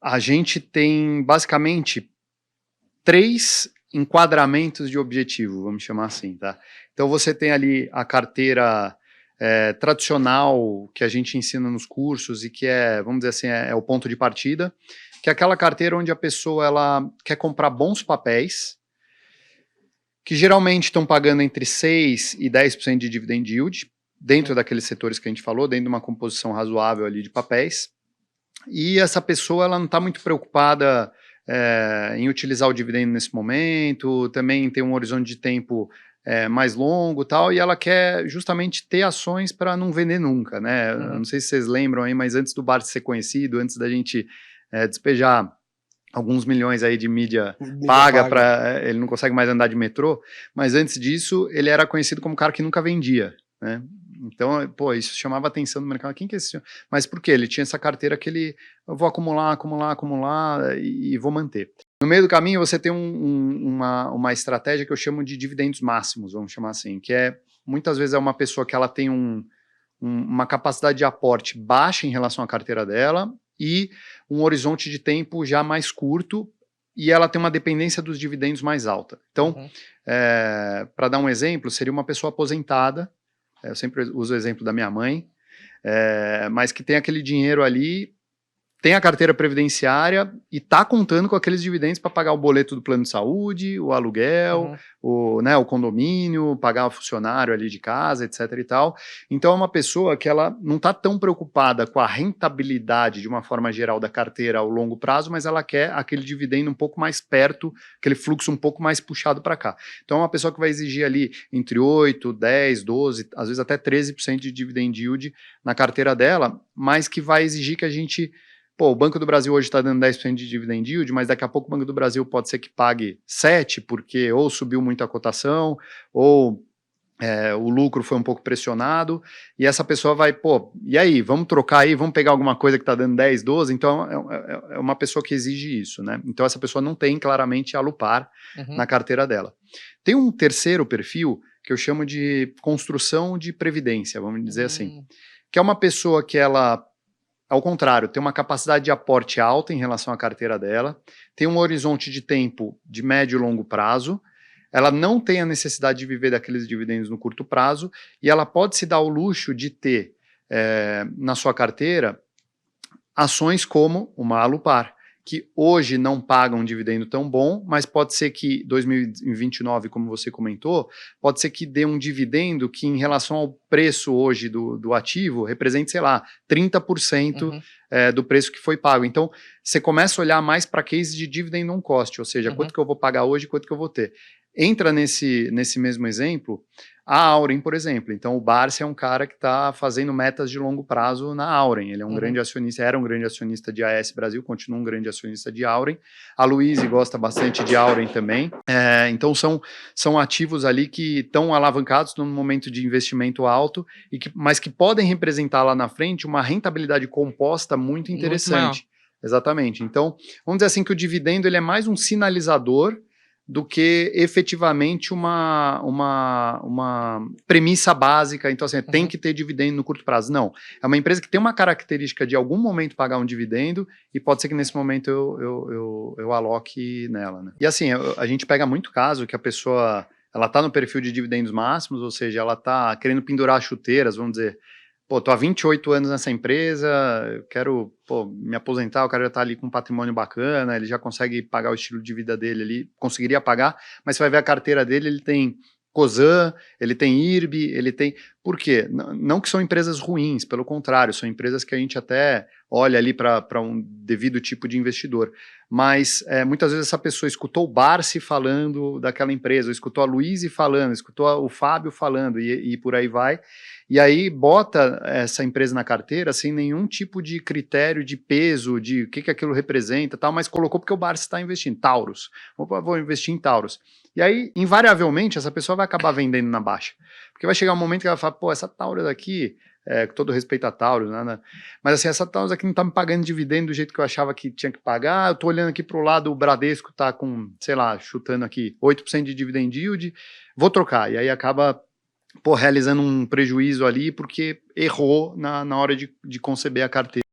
A gente tem basicamente 3 enquadramentos de objetivo, vamos chamar assim, tá? Então você tem ali a carteira tradicional que a gente ensina nos cursos e que é, vamos dizer assim, é o ponto de partida, que é aquela carteira onde a pessoa ela quer comprar bons papéis, que geralmente estão pagando entre 6 e 10% de dividend yield, dentro daqueles setores que a gente falou, dentro de uma composição razoável ali de papéis. E essa pessoa ela não está muito preocupada em utilizar o dividendo nesse momento, também tem um horizonte de tempo mais longo e tal, e ela quer justamente ter ações para não vender nunca, né? Uhum. Não sei se vocês lembram aí, mas antes do Bart ser conhecido, antes da gente despejar alguns milhões aí de mídia paga para ele não consegue mais andar de metrô, mas antes disso ele era conhecido como um cara que nunca vendia, né? Então, pô, isso chamava a atenção do mercado. Quem que é esse? Mas por quê? Ele tinha essa carteira que eu vou acumular e vou manter. No meio do caminho você tem uma estratégia que eu chamo de dividendos máximos, vamos chamar assim, que é, muitas vezes é uma pessoa que ela tem uma capacidade de aporte baixa em relação à carteira dela e um horizonte de tempo já mais curto e ela tem uma dependência dos dividendos mais alta. Então, para dar um exemplo, seria uma pessoa aposentada, eu sempre uso o exemplo da minha mãe, mas que tem aquele dinheiro ali, tem a carteira previdenciária e está contando com aqueles dividendos para pagar o boleto do plano de saúde, o aluguel, o condomínio, pagar o funcionário ali de casa, etc e tal. Então é uma pessoa que ela não está tão preocupada com a rentabilidade de uma forma geral da carteira ao longo prazo, mas ela quer aquele dividendo um pouco mais perto, aquele fluxo um pouco mais puxado para cá. Então é uma pessoa que vai exigir ali entre 8, 10, 12, às vezes até 13% de dividend yield na carteira dela, mas que vai exigir que a gente... Pô, o Banco do Brasil hoje está dando 10% de dividend yield, mas daqui a pouco o Banco do Brasil pode ser que pague 7%, porque ou subiu muito a cotação, ou o lucro foi um pouco pressionado, e essa pessoa vai, pô, e aí, vamos trocar aí, vamos pegar alguma coisa que está dando 10, 12, então é uma pessoa que exige isso, né? Então essa pessoa não tem claramente Alupar na carteira dela. Tem um terceiro perfil que eu chamo de construção de previdência, vamos dizer assim, que é uma pessoa que ela... Ao contrário, tem uma capacidade de aporte alta em relação à carteira dela, tem um horizonte de tempo de médio e longo prazo, ela não tem a necessidade de viver daqueles dividendos no curto prazo e ela pode se dar o luxo de ter na sua carteira ações como uma Alupar, que hoje não pagam um dividendo tão bom, mas pode ser que 2029, como você comentou, pode ser que dê um dividendo que em relação ao preço hoje do ativo, represente, sei lá, 30% do preço que foi pago. Então, você começa a olhar mais para case de dividend on cost, ou seja, quanto que eu vou pagar hoje e quanto que eu vou ter. Entra nesse mesmo exemplo a Auren, por exemplo. Então, o Barsi é um cara que está fazendo metas de longo prazo na Auren. Ele é um grande acionista, era um grande acionista de AS Brasil, continua um grande acionista de Auren. A Luíse gosta bastante de Auren também. Então, são ativos ali que estão alavancados num momento de investimento alto, mas que podem representar lá na frente uma rentabilidade composta muito interessante. Exatamente. Então, vamos dizer assim que o dividendo ele é mais um sinalizador do que efetivamente uma premissa básica. Então, assim, tem que ter dividendo no curto prazo. Não, é uma empresa que tem uma característica de algum momento pagar um dividendo e pode ser que nesse momento eu aloque nela, né? E assim, a gente pega muito caso que a pessoa, ela tá no perfil de dividendos máximos, ou seja, ela tá querendo pendurar chuteiras, vamos dizer, pô, tô há 28 anos nessa empresa, eu quero, pô, me aposentar, o cara já tá ali com um patrimônio bacana, ele já consegue pagar o estilo de vida dele ali, conseguiria pagar, mas você vai ver a carteira dele, ele tem Cosan, ele tem IRB, ele tem... Por quê? Não que são empresas ruins, pelo contrário, são empresas que a gente até olha ali para um devido tipo de investidor, mas muitas vezes essa pessoa escutou o Barsi falando daquela empresa, escutou a Luíse falando, escutou o Fábio falando e por aí vai, e aí bota essa empresa na carteira sem nenhum tipo de critério de peso, de o que aquilo representa, tal, mas colocou porque o Barsi está investindo, Taurus, vou investir em Taurus. E aí, invariavelmente, essa pessoa vai acabar vendendo na baixa, porque vai chegar um momento que ela fala, pô, essa Taurus aqui, com todo respeito a Taurus, né, mas assim, essa Taurus aqui não tá me pagando dividendo do jeito que eu achava que tinha que pagar, eu tô olhando aqui pro lado, o Bradesco tá com, sei lá, chutando aqui, 8% de dividend yield, vou trocar, e aí acaba realizando um prejuízo ali porque errou na hora de conceber a carteira.